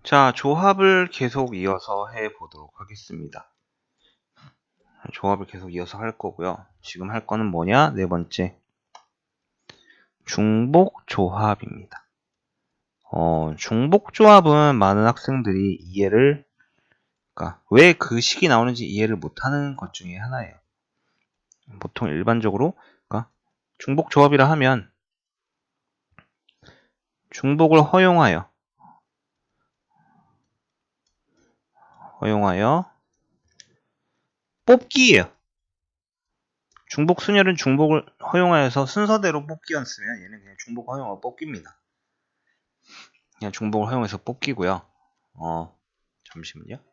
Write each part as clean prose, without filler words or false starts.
자, 조합을 계속 이어서 해 보도록 하겠습니다. 조합을 계속 이어서 할 거고요. 지금 할 거는 뭐냐? 네 번째. 중복 조합입니다. 중복 조합은 많은 학생들이 이해를, 그러니까 왜 그 식이 나오는지 이해를 못하는 것 중에 하나예요. 보통 일반적으로, 그러니까 중복 조합이라 하면 중복을 허용하여 뽑기예요. 중복 순열은 중복을 허용하여서 순서대로 뽑기였으면 얘는 그냥 중복 허용하고 뽑기입니다. 그냥 중복을 허용해서 뽑기고요. 잠시만요.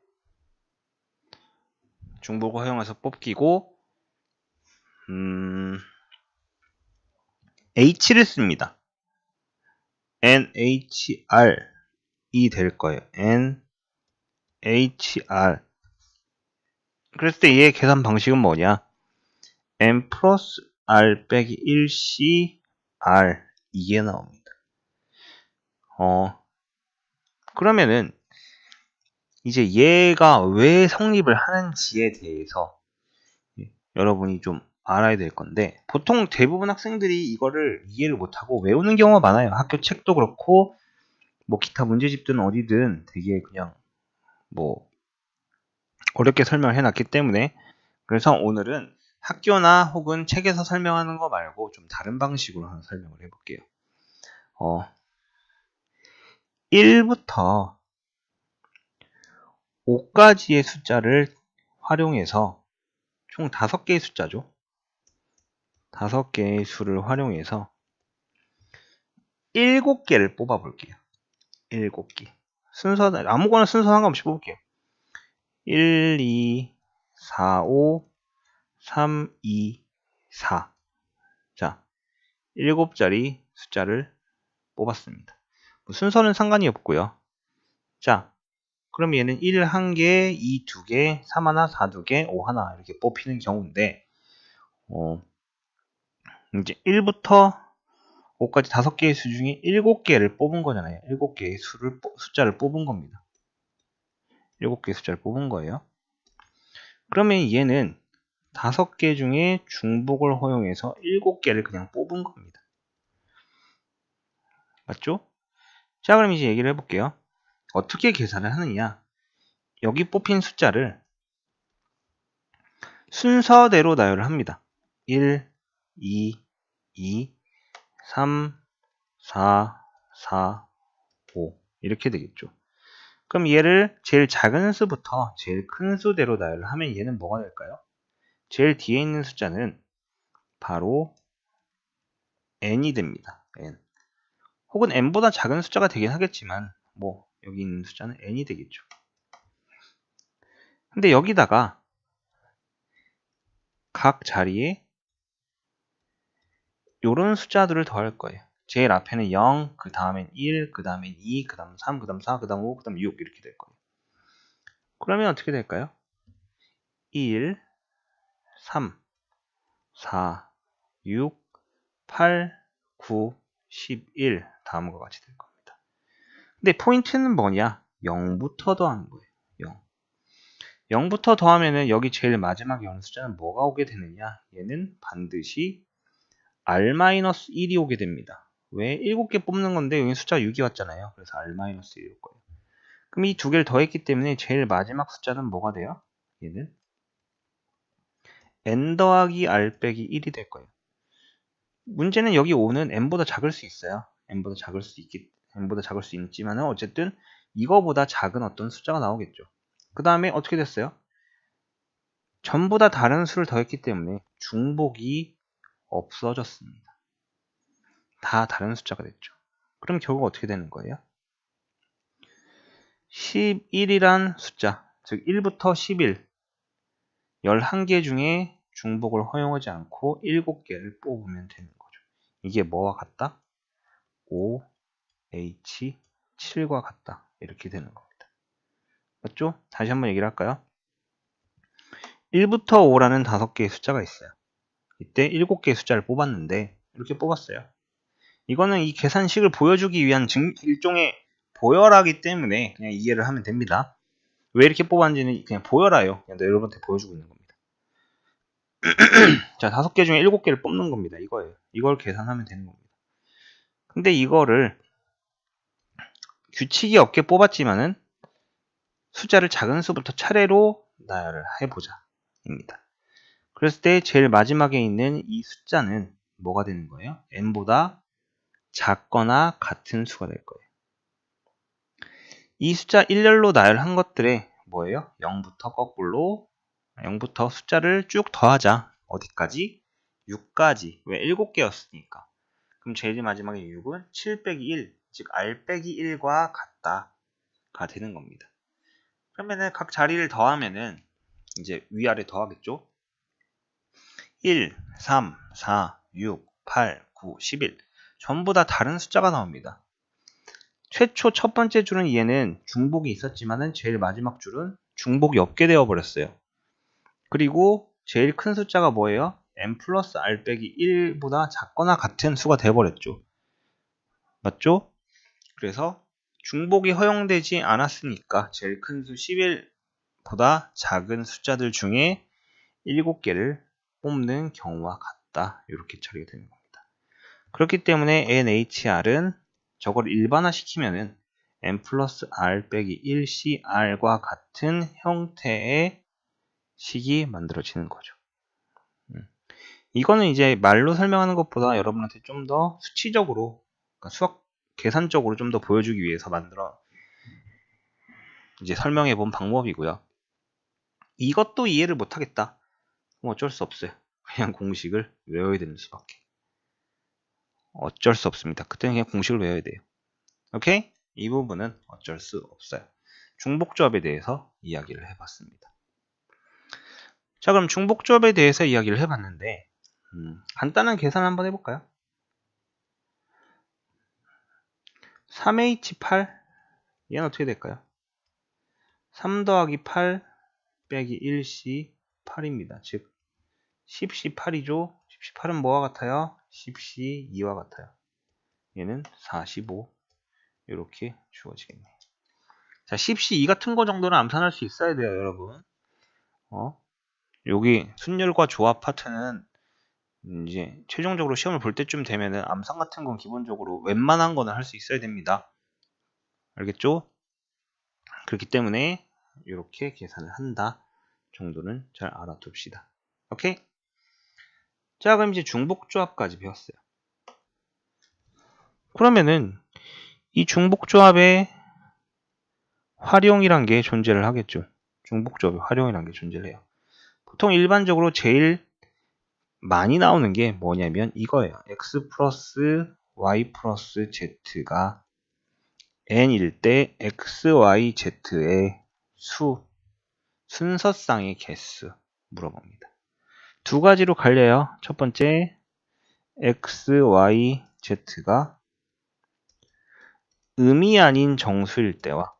중복을 허용해서 뽑기고, H를 씁니다. NHR이 될 거예요. NHR. 그랬을 때 얘의 계산 방식은 뭐냐? N 플러스 R 빼기 1C R 이게 나옵니다. 그러면은 이제 얘가 왜 성립을 하는지에 대해서 여러분이 좀 알아야 될 건데, 보통 대부분 학생들이 이거를 이해를 못하고 외우는 경우가 많아요. 학교 책도 그렇고 뭐 기타 문제집든 어디든 되게 그냥 뭐 어렵게 설명을 해놨기 때문에, 그래서 오늘은 학교나 혹은 책에서 설명하는 거 말고 좀 다른 방식으로 한번 설명을 해볼게요. 1부터 5까지의 숫자를 활용해서 총 5개의 숫자죠. 5개의 수를 활용해서 7개를 뽑아볼게요. 7개. 순서, 아무거나 순서 상관없이 뽑을게요. 1, 2, 4, 5, 3, 2, 4. 자, 7자리 숫자를 뽑았습니다. 순서는 상관이 없고요. 자, 그럼 얘는 1 1개, 2 2개, 3 1, 4 2개, 5 1 이렇게 뽑히는 경우인데, 이제 1부터 5까지 5개의 수 중에 7개를 뽑은 거잖아요. 7개의 숫자를 뽑은 겁니다. 7개의 숫자를 뽑은 거예요. 그러면 얘는 5개 중에 중복을 허용해서 7개를 그냥 뽑은 겁니다. 맞죠? 자, 그럼 이제 얘기를 해볼게요. 어떻게 계산을 하느냐? 여기 뽑힌 숫자를 순서대로 나열을 합니다. 1, 2, 2, 3, 4, 4, 5 이렇게 되겠죠. 그럼 얘를 제일 작은 수부터 제일 큰 수대로 나열을 하면 얘는 뭐가 될까요? 제일 뒤에 있는 숫자는 바로 n이 됩니다. n. 혹은 n보다 작은 숫자가 되긴 하겠지만 뭐 여기 있는 숫자는 n이 되겠죠. 근데 여기다가 각 자리에 요런 숫자들을 더할 거예요. 제일 앞에는 0, 그 다음엔 1, 그 다음엔 2, 그 다음 3, 그 다음 4, 그 다음 5, 그 다음 6 이렇게 될 거예요. 그러면 어떻게 될까요? 1, 3, 4, 6, 8, 9, 11 다음과 같이 될 겁니다. 근데 포인트는 뭐냐? 0부터 더하는 거예요. 0. 0부터 더하면은 여기 제일 마지막에 오는 숫자는 뭐가 오게 되느냐? 얘는 반드시 R-1이 오게 됩니다. 왜? 7개 뽑는 건데 여기 숫자 6이 왔잖아요. 그래서 R-1이 올 거예요. 그럼 이 두 개를 더했기 때문에 제일 마지막 숫자는 뭐가 돼요? 얘는 n 더하기 r 빼기 1이 될 거예요. 문제는 여기 5는 n보다 작을 수 있어요. n보다 작을 수 있지만 어쨌든 이거보다 작은 어떤 숫자가 나오겠죠. 그 다음에 어떻게 됐어요? 전부 다 다른 수를 더했기 때문에 중복이 없어졌습니다. 다 다른 숫자가 됐죠. 그럼 결국 어떻게 되는 거예요? 11이란 숫자, 즉 1부터 11, 11개 중에 중복을 허용하지 않고 7개를 뽑으면 되는 거죠. 이게 뭐와 같다? 5, H, 7과 같다. 이렇게 되는 겁니다. 맞죠? 다시 한번 얘기를 할까요? 1부터 5라는 5개의 숫자가 있어요. 이때 7개의 숫자를 뽑았는데 이렇게 뽑았어요. 이거는 이 계산식을 보여주기 위한 일종의 보여라기 때문에 그냥 이해를 하면 됩니다. 왜 이렇게 뽑았는지는 그냥 보여라요. 그냥 여러분한테 보여주고 있는 겁니다. 자, 5개 중에 7개를 뽑는 겁니다. 이거예요. 이걸 계산하면 되는 겁니다. 근데 이거를 규칙이 없게 뽑았지만은 숫자를 작은 수부터 차례로 나열을 해보자 입니다. 그랬을 때 제일 마지막에 있는 이 숫자는 뭐가 되는 거예요? n보다 작거나 같은 수가 될 거예요. 이 숫자 일렬로 나열한 것들에 뭐예요? 0부터 거꾸로 0부터 숫자를 쭉 더하자. 어디까지? 6까지. 왜? 7개였으니까. 그럼 제일 마지막에 6은 7 빼기 1, 즉 r 빼기 1과 같다가 되는 겁니다. 그러면은 각 자리를 더하면은 이제 위아래 더하겠죠? 1, 3, 4, 6, 8, 9, 11 전부 다 다른 숫자가 나옵니다. 최초 첫 번째 줄은 얘는 중복이 있었지만은 제일 마지막 줄은 중복이 없게 되어 버렸어요. 그리고 제일 큰 숫자가 뭐예요? n 플러스 r 빼기 1보다 작거나 같은 수가 되어 버렸죠. 맞죠? 그래서 중복이 허용되지 않았으니까 제일 큰 수 11보다 작은 숫자들 중에 7개를 뽑는 경우와 같다. 이렇게 처리가 되는 겁니다. 그렇기 때문에 NHR은 저걸 일반화시키면은 n 플러스 r 빼기 1CR과 같은 형태의 식이 만들어지는 거죠. 이거는 이제 말로 설명하는 것보다 여러분한테 좀 더 수치적으로, 그러니까 수학 계산적으로 좀 더 보여주기 위해서 만들어 이제 설명해 본 방법이고요. 이것도 이해를 못하겠다. 그럼 어쩔 수 없어요. 그냥 공식을 외워야 되는 수밖에. 어쩔 수 없습니다. 그때는 그냥 공식을 외워야 돼요. 오케이? 이 부분은 어쩔 수 없어요. 중복조합에 대해서 이야기를 해봤습니다. 자, 그럼 중복조합에 대해서 이야기를 해봤는데 간단한 계산 한번 해볼까요? 3H8 얘는 어떻게 될까요? 3 더하기 8 빼기 1C 8입니다. 즉 10C 8이죠. 10C 8은 뭐와 같아요? 10C 2와 같아요. 얘는 45 이렇게 주어지겠네요. 자, 10C 2 같은 거 정도는 암산할 수 있어야 돼요, 여러분. 여기 순열과 조합 파트는 이제 최종적으로 시험을 볼 때쯤 되면은 암산 같은 건 기본적으로 웬만한 거는 할 수 있어야 됩니다. 알겠죠? 그렇기 때문에 이렇게 계산을 한다 정도는 잘 알아둡시다. 오케이? 자, 그럼 이제 중복조합까지 배웠어요. 그러면은 이 중복조합의 활용이란 게 존재를 하겠죠. 중복조합의 활용이란 게 존재를 해요. 보통 일반적으로 제일 많이 나오는 게 뭐냐면 이거예요. x 플러스 y 플러스 z가 n일 때 x, y, z의 순서상의 개수 물어봅니다. 두 가지로 갈려요. 첫 번째 x, y, z가 음이 아닌 정수일 때와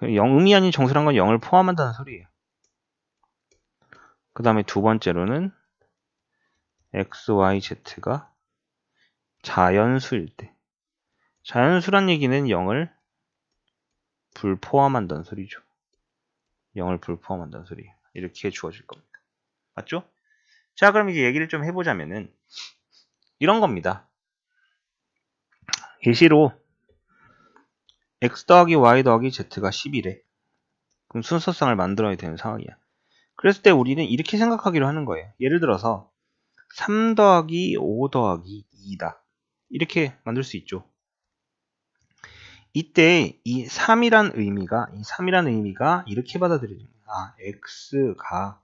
음이 아닌 정수란 건 0을 포함한다는 소리예요. 그 다음에 두 번째로는 x, y, z가 자연수일 때. 자연수란 얘기는 0을 불포함한다는 소리죠. 0을 불포함한다는 소리예요. 이렇게 주어질 겁니다. 맞죠? 자, 그럼 이제 얘기를 좀 해보자면은 이런 겁니다. 예시로 x 더하기 y 더하기 z가 10이래. 그럼 순서상을 만들어야 되는 상황이야. 그랬을 때 우리는 이렇게 생각하기로 하는 거예요. 예를 들어서 3 더하기 5 더하기 2다. 이렇게 만들 수 있죠. 이때 이 3이란 의미가 이렇게 받아들여집니다. x가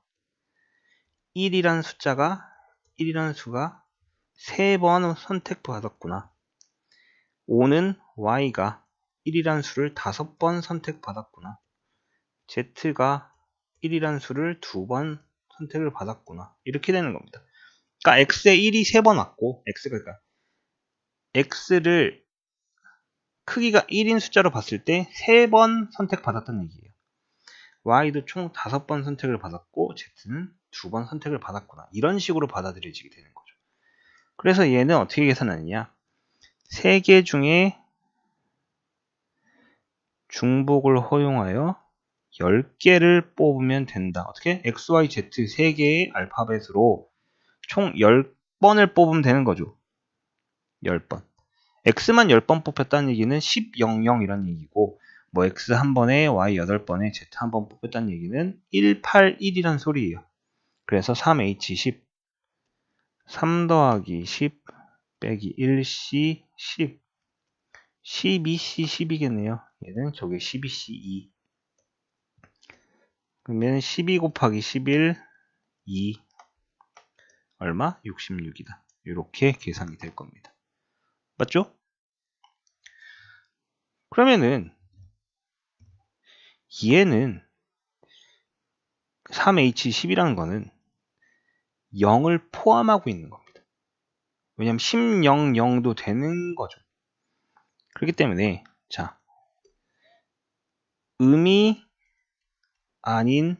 1이란 수가 3번 선택받았구나. 5는 y가 1이란 수를 5번 선택받았구나. z가 1이란 수를 2번 선택을 받았구나. 이렇게 되는 겁니다. 그러니까 x에 1이 3번 왔고 그러니까 x를 크기가 1인 숫자로 봤을 때 3번 선택받았다는 얘기예요. y도 총 5번 선택을 받았고 z는 2번 선택을 받았구나. 이런 식으로 받아들여지게 되는 거죠. 그래서 얘는 어떻게 계산하느냐. 3개 중에 중복을 허용하여 10개를 뽑으면 된다. 어떻게? X, Y, Z 3개의 알파벳으로 총 10번을 뽑으면 되는 거죠. 10번. X만 10번 뽑혔다는 얘기는 10, 0, 0이라는 얘기고, 뭐 X 한 번에 Y 8번에 Z 한 번 뽑혔다는 얘기는 1, 8, 1이란 소리예요. 그래서 3H 10, 3 더하기 10 빼기 1C 10, 12C 10이겠네요. 얘는 저게 12C 2. 그러면 12 곱하기 11, 2. 얼마? 66이다. 이렇게 계산이 될 겁니다. 맞죠? 그러면은 얘는 3H10이라는 거는 0을 포함하고 있는 겁니다. 왜냐면 10, 0, 0도 되는 거죠. 그렇기 때문에 자, 음이 아닌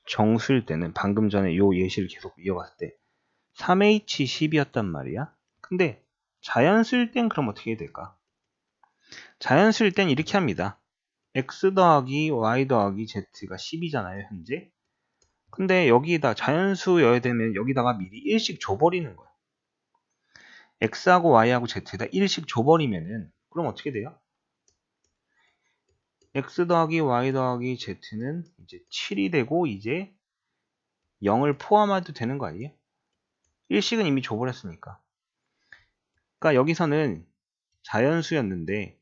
정수일 때는 방금 전에 요 예시를 계속 이어봤을 때 3H10이었단 말이야. 근데 자연수일 땐 그럼 어떻게 해야 될까? 자연수일 땐 이렇게 합니다. X 더하기 Y 더하기 Z가 10이잖아요, 현재. 근데 여기다 자연수여야 되면 여기다가 미리 1씩 줘버리는 거야. X하고 Y하고 Z에다 1씩 줘버리면은 그럼 어떻게 돼요? X 더하기 Y 더하기 Z는 이제 7이 되고 이제 0을 포함해도 되는 거 아니에요? 1씩은 이미 줘버렸으니까. 그러니까 여기서는 자연수였는데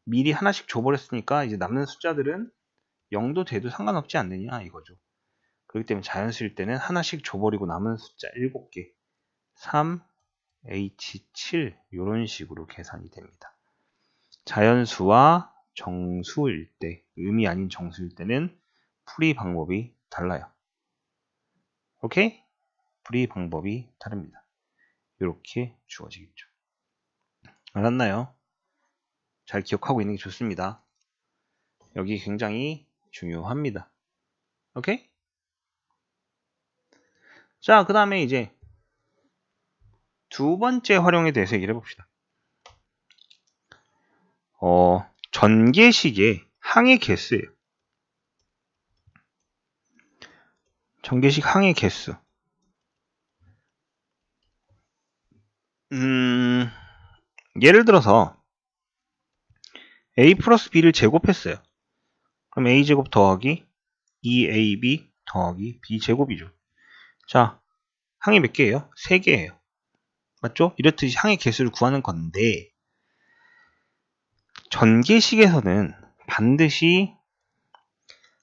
미리 하나씩 줘버렸으니까 이제 남는 숫자들은 0도 돼도 상관없지 않느냐 이거죠. 그렇기 때문에 자연수일 때는 하나씩 줘버리고 남은 숫자 7개 3, H7 이런 식으로 계산이 됩니다. 자연수와 정수일 때, 음이 아닌 정수일 때는 풀이 방법이 달라요. 오케이? 풀이 방법이 다릅니다. 이렇게 주어지겠죠. 알았나요? 잘 기억하고 있는 게 좋습니다. 여기 굉장히 중요합니다. 오케이? 자, 그 다음에 이제 두 번째 활용에 대해서 얘기를 해봅시다. 전개식의 항의 개수예요. 전개식 항의 개수. 예를 들어서 a 플러스 b를 제곱했어요. 그럼 a제곱 더하기 2ab 더하기 b제곱이죠. 자, 항이 몇 개예요? 3개예요. 맞죠? 이렇듯이 항의 개수를 구하는 건데 전개식에서는 반드시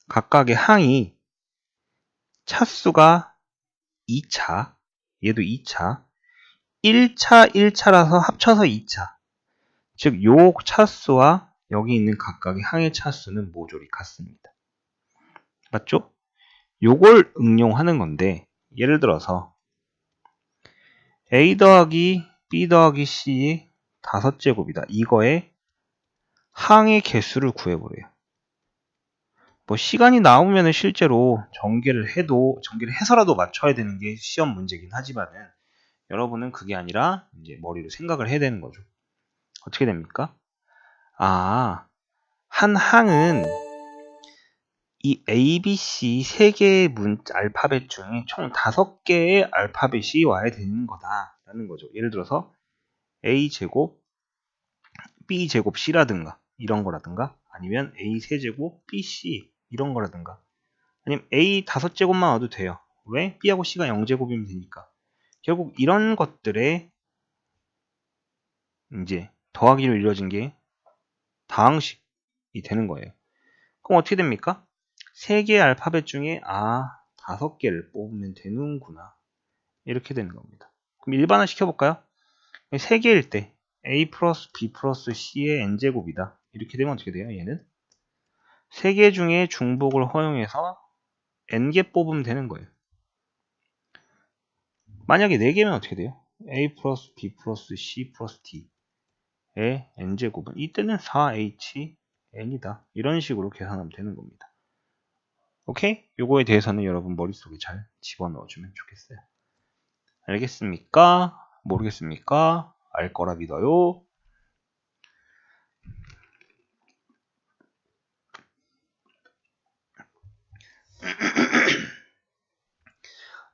각각의 항이 차수가 2차, 얘도 2차, 1차, 1차라서 합쳐서 2차. 즉, 요 차수와 여기 있는 각각의 항의 차수는 모조리 같습니다. 맞죠? 요걸 응용하는 건데, 예를 들어서 a 더하기 b 더하기 c의 5제곱이다. 이거에 항의 개수를 구해보래요. 뭐 시간이 나오면은 실제로 전개를 해서라도 맞춰야 되는 게 시험 문제긴 하지만은 여러분은 그게 아니라 이제 머리로 생각을 해야 되는 거죠. 어떻게 됩니까? 한 항은 이 A, B, C 3개의 알파벳 중에 총 5개의 알파벳이 와야 되는 거다라는 거죠. 예를 들어서 A제곱, B제곱 C라든가 이런 거라든가 아니면 A 세제곱, B, C 이런 거라든가 아니면 A 5제곱만 와도 돼요. 왜? B하고 C가 0제곱이면 되니까. 결국 이런 것들에 이제 더하기로 이루어진 게 다항식이 되는 거예요. 그럼 어떻게 됩니까? 3개의 알파벳 중에 5개를 뽑으면 되는구나. 이렇게 되는 겁니다. 그럼 일반화 시켜볼까요? 3개일 때 A 플러스 B 플러스 C의 n제곱이다. 이렇게 되면 어떻게 돼요? 얘는 3개 중에 중복을 허용해서 n개 뽑으면 되는 거예요. 만약에 4개면 어떻게 돼요? A 플러스 B 플러스 C 플러스 D의 n제곱은 이때는 4HN이다. 이런 식으로 계산하면 되는 겁니다. 오케이? 요거에 대해서는 여러분 머릿속에 잘 집어넣어주면 좋겠어요. 알겠습니까? 모르겠습니까? 알 거라 믿어요.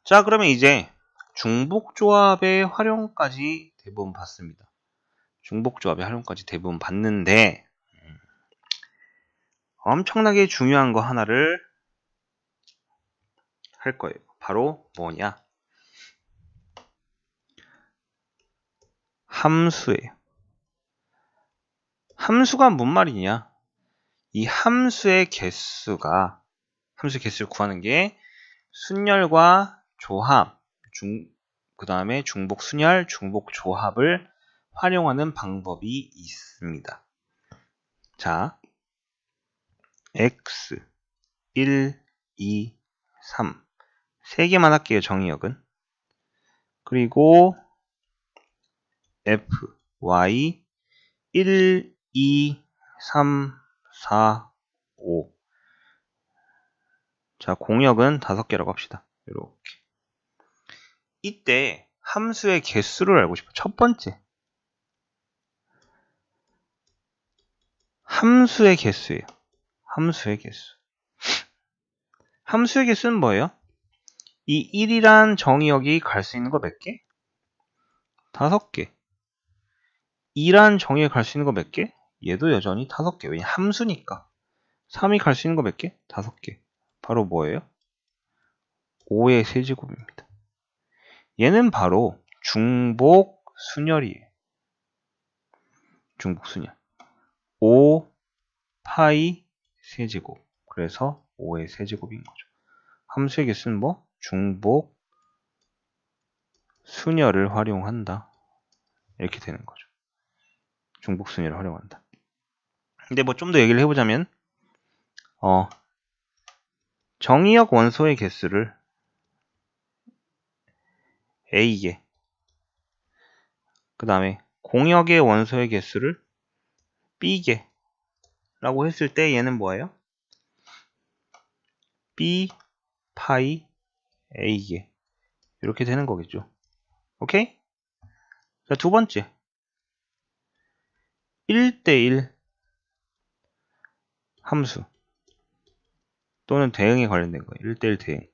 자, 그러면 이제 중복조합의 활용까지 대부분 봤습니다. 중복조합의 활용까지 대부분 봤는데 엄청나게 중요한 거 하나를 할 거예요. 바로 뭐냐? 함수예요. 함수가 뭔 말이냐? 이 함수의 개수를 구하는 게 순열과 조합, 그 다음에 중복 순열, 중복 조합을 활용하는 방법이 있습니다. 자, x, 1, 2, 3 세 개만 할게요. 정의역은. 그리고 f, y, 1, 2, 3, 4, 5 자, 공역은 5개라고 합시다. 이렇게. 이때 함수의 개수를 알고 싶어요. 첫 번째. 함수의 개수예요. 함수의 개수. 함수의 개수는 뭐예요? 이 1이란 정의역이 갈 수 있는 거 몇 개? 5개. 2란 정의역이 갈 수 있는 거 몇 개? 얘도 여전히 5개. 왜냐? 함수니까. 3이 갈 수 있는 거 몇 개? 5개. 바로 뭐예요? 5의 세제곱입니다. 얘는 바로 중복 순열이에요. 중복 순열. 5 파이 세제곱. 그래서 5의 세제곱인 거죠. 함수의 개수는 뭐? 중복 순열을 활용한다. 이렇게 되는 거죠. 중복 순열을 활용한다. 근데 뭐 좀 더 얘기를 해보자면 정의역 원소의 개수를 A개, 그 다음에 공역의 원소의 개수를 B개 라고 했을 때 얘는 뭐예요? B 파이 A개 이렇게 되는 거겠죠. 오케이? 자, 두 번째 1대1 함수 또는 대응에 관련된 거예요. 1대1 대응.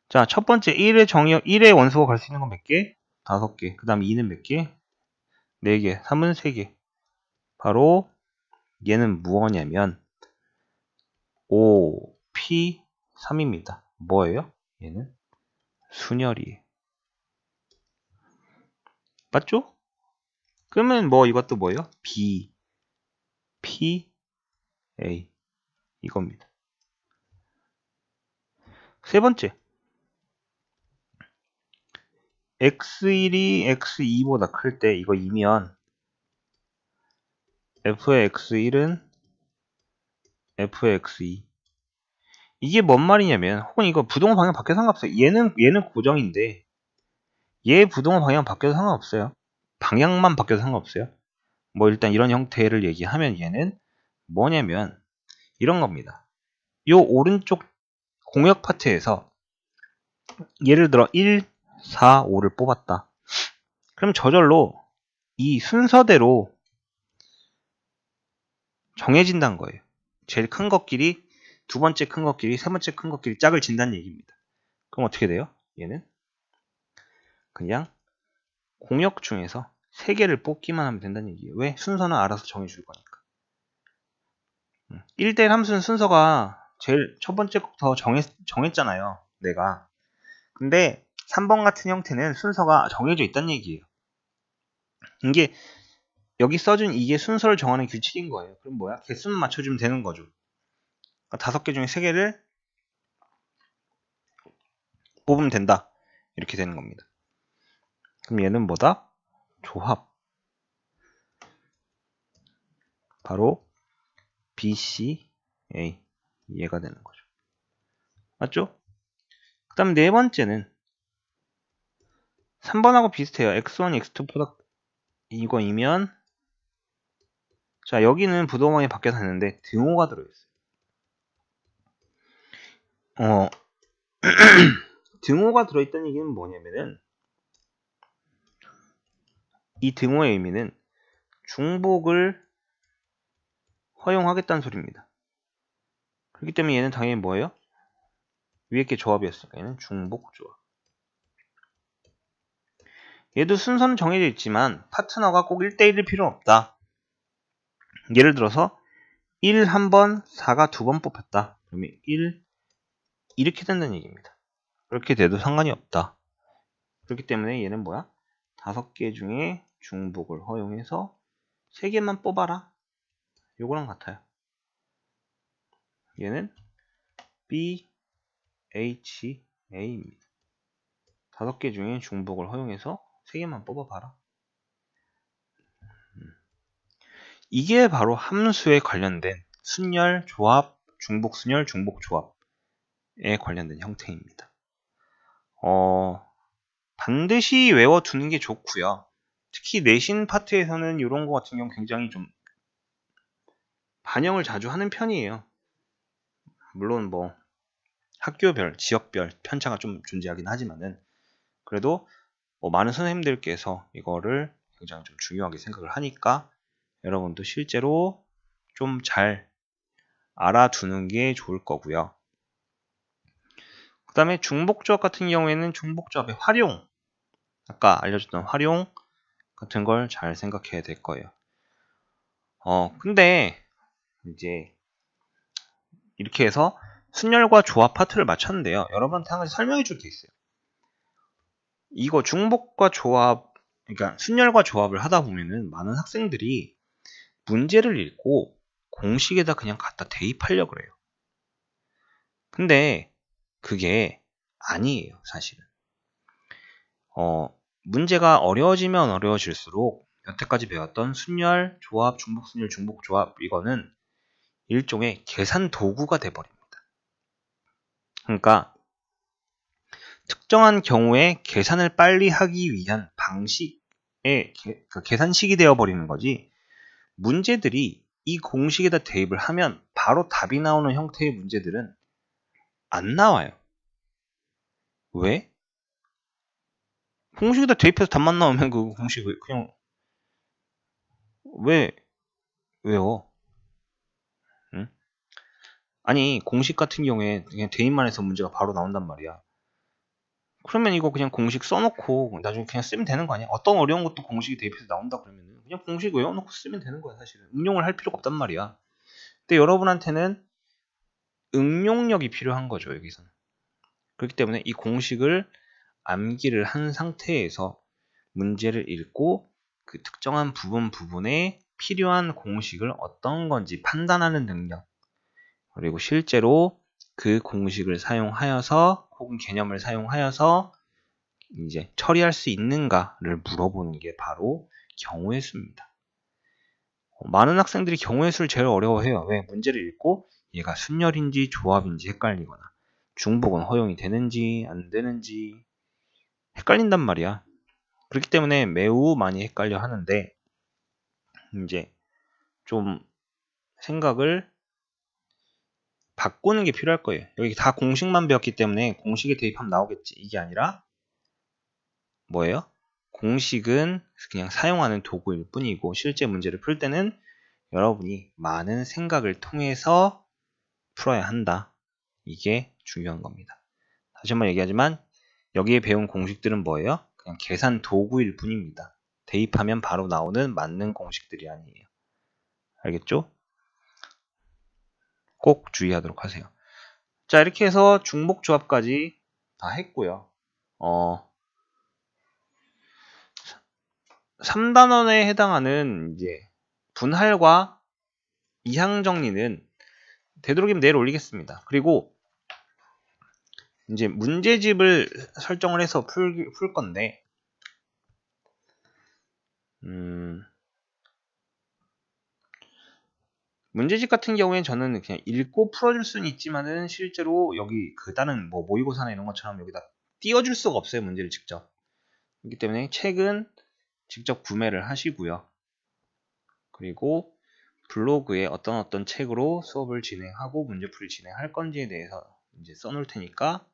자, 첫 번째 1의 정의역, 1의 원소가 갈 수 있는 건 몇 개? 5개. 그 다음 2는 몇 개? 4개. 3은 3개. 바로 얘는 무엇이냐면 5P3입니다. 뭐예요? 얘는 순열이에요. 맞죠? 그러면 뭐 이것도 뭐예요? B, P, A 이겁니다. 세 번째 X1이 X2보다 클 때 이거 2면 F의 X1은 F의 X2 이게 뭔 말이냐면 혹은 이거 부동호 방향 바뀌어서 상관없어요. 얘는 고정인데 얘 부동호 방향 바뀌어서 상관없어요. 방향만 바뀌어서 상관없어요. 뭐 일단 이런 형태를 얘기하면 얘는 뭐냐면 이런 겁니다. 요 오른쪽 공역 파트에서 예를 들어 1, 4, 5를 뽑았다. 그럼 저절로 이 순서대로 정해진다는 거예요. 제일 큰 것끼리, 두 번째 큰 것끼리, 세 번째 큰 것끼리 짝을 진다는 얘기입니다. 그럼 어떻게 돼요? 얘는 그냥 공역 중에서 3개를 뽑기만 하면 된다는 얘기예요. 왜? 순서는 알아서 정해줄 거니까. 1대1 함수는 순서가 제일 첫 번째부터 정했잖아요. 내가. 근데 3번 같은 형태는 순서가 정해져 있다는 얘기예요. 이게 여기 써준 이게 순서를 정하는 규칙인 거예요. 그럼 뭐야? 개수만 맞춰주면 되는 거죠. 그러니까 5개 중에 3개를 뽑으면 된다. 이렇게 되는 겁니다. 그럼 얘는 뭐다? 조합. 바로 B, C, A. 얘가 되는 거죠. 맞죠? 그 다음 네 번째는 3번하고 비슷해요. X1, X2 프로덕트 이거이면 자 여기는 부동항이 바뀌어서 했는데 등호가 들어있어요. 등호가 들어있다는 얘기는 뭐냐면은 이 등호의 의미는 중복을 허용하겠다는 소리입니다. 그렇기 때문에 얘는 당연히 뭐예요? 위에 게 조합이었으니까 얘는 중복조합. 얘도 순서는 정해져 있지만 파트너가 꼭 1대1일 필요는 없다. 예를 들어서 1 한 번, 4가 2번 뽑혔다. 그러면 1 이렇게 된다는 얘기입니다. 그렇게 돼도 상관이 없다. 그렇기 때문에 얘는 뭐야? 5개 중에 중복을 허용해서 3개만 뽑아라. 요거랑 같아요. 얘는 B, H, A입니다. 5개 중에 중복을 허용해서 3개만 뽑아봐라. 이게 바로 함수에 관련된 순열, 조합, 중복 순열, 중복 조합에 관련된 형태입니다. 반드시 외워두는 게 좋고요. 특히 내신 파트에서는 이런 거 같은 경우 굉장히 좀 반영을 자주 하는 편이에요. 물론 뭐 학교별, 지역별 편차가 좀 존재하긴 하지만은 그래도 뭐 많은 선생님들께서 이거를 굉장히 좀 중요하게 생각을 하니까 여러분도 실제로 좀 잘 알아두는 게 좋을 거고요. 그 다음에 중복조합 같은 경우에는 중복조합의 활용, 아까 알려줬던 활용 같은 걸 잘 생각해야 될 거예요. 근데 이제 이렇게 해서 순열과 조합 파트를 마쳤는데요. 여러분한테 한 가지 설명해 줄 게 있어요. 이거 중복과 조합, 그러니까 순열과 조합을 하다 보면은 많은 학생들이 문제를 읽고 공식에다 그냥 갖다 대입하려고 그래요. 근데 그게 아니에요, 사실은. 문제가 어려워지면 어려워질수록 여태까지 배웠던 순열, 조합, 중복순열, 중복조합 이거는 일종의 계산 도구가 돼버립니다. 그러니까 특정한 경우에 계산을 빨리 하기 위한 방식의 계산식이 되어버리는 거지 문제들이 이 공식에다 대입을 하면 바로 답이 나오는 형태의 문제들은 안 나와요. 왜? 공식에다 대입해서 답만 나오면 그 공식 그냥 왜 왜요? 응? 아니 공식 같은 경우에 그냥 대입만 해서 문제가 바로 나온단 말이야. 그러면 이거 그냥 공식 써놓고 나중에 그냥 쓰면 되는 거 아니야? 어떤 어려운 것도 공식이 대입해서 나온다 그러면 그냥 공식 외워놓고 쓰면 되는 거야 사실은. 응용을 할 필요가 없단 말이야. 근데 여러분한테는 응용력이 필요한 거죠 여기서는. 그렇기 때문에 이 공식을 암기를 한 상태에서 문제를 읽고 그 특정한 부분에 필요한 공식을 어떤 건지 판단하는 능력, 그리고 실제로 그 공식을 사용하여서 혹은 개념을 사용하여서 이제 처리할 수 있는가를 물어보는 게 바로 경우의 수입니다. 많은 학생들이 경우의 수를 제일 어려워해요. 왜? 문제를 읽고 얘가 순열인지 조합인지 헷갈리거나 중복은 허용이 되는지 안 되는지 헷갈린단 말이야. 그렇기 때문에 매우 많이 헷갈려 하는데 이제 좀 생각을 바꾸는 게 필요할 거예요. 여기 다 공식만 배웠기 때문에 공식에 대입하면 나오겠지. 이게 아니라 뭐예요? 공식은 그냥 사용하는 도구일 뿐이고 실제 문제를 풀 때는 여러분이 많은 생각을 통해서 풀어야 한다. 이게 중요한 겁니다. 다시 한번 얘기하지만 여기에 배운 공식들은 뭐예요? 그냥 계산 도구일 뿐입니다. 대입하면 바로 나오는 맞는 공식들이 아니에요. 알겠죠? 꼭 주의하도록 하세요. 자, 이렇게 해서 중복 조합까지 다 했고요. 3단원에 해당하는 이제 분할과 이항 정리는 되도록이면 내일 올리겠습니다. 그리고 이제 문제집을 설정을 해서 풀 건데 문제집 같은 경우에는 저는 그냥 읽고 풀어줄 수는 있지만은 실제로 여기 그 다른 뭐 모의고사나 이런 것처럼 여기다 띄워줄 수가 없어요. 문제를 직접. 그렇기 때문에 책은 직접 구매를 하시고요. 그리고 블로그에 어떤 책으로 수업을 진행하고 문제풀이 진행할 건지에 대해서 이제 써놓을 테니까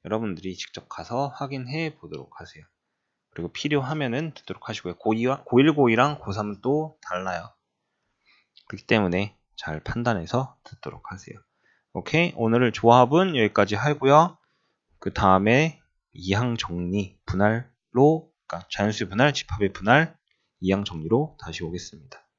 여러분들이 직접 가서 확인해 보도록 하세요. 그리고 필요하면은 듣도록 하시고요. 고1, 고2랑 고3은 또 달라요. 그렇기 때문에 잘 판단해서 듣도록 하세요. 오케이. 오늘 조합은 여기까지 하고요. 그 다음에 이항 정리, 분할로, 그러니까 자연수의 분할, 집합의 분할, 이항 정리로 다시 오겠습니다.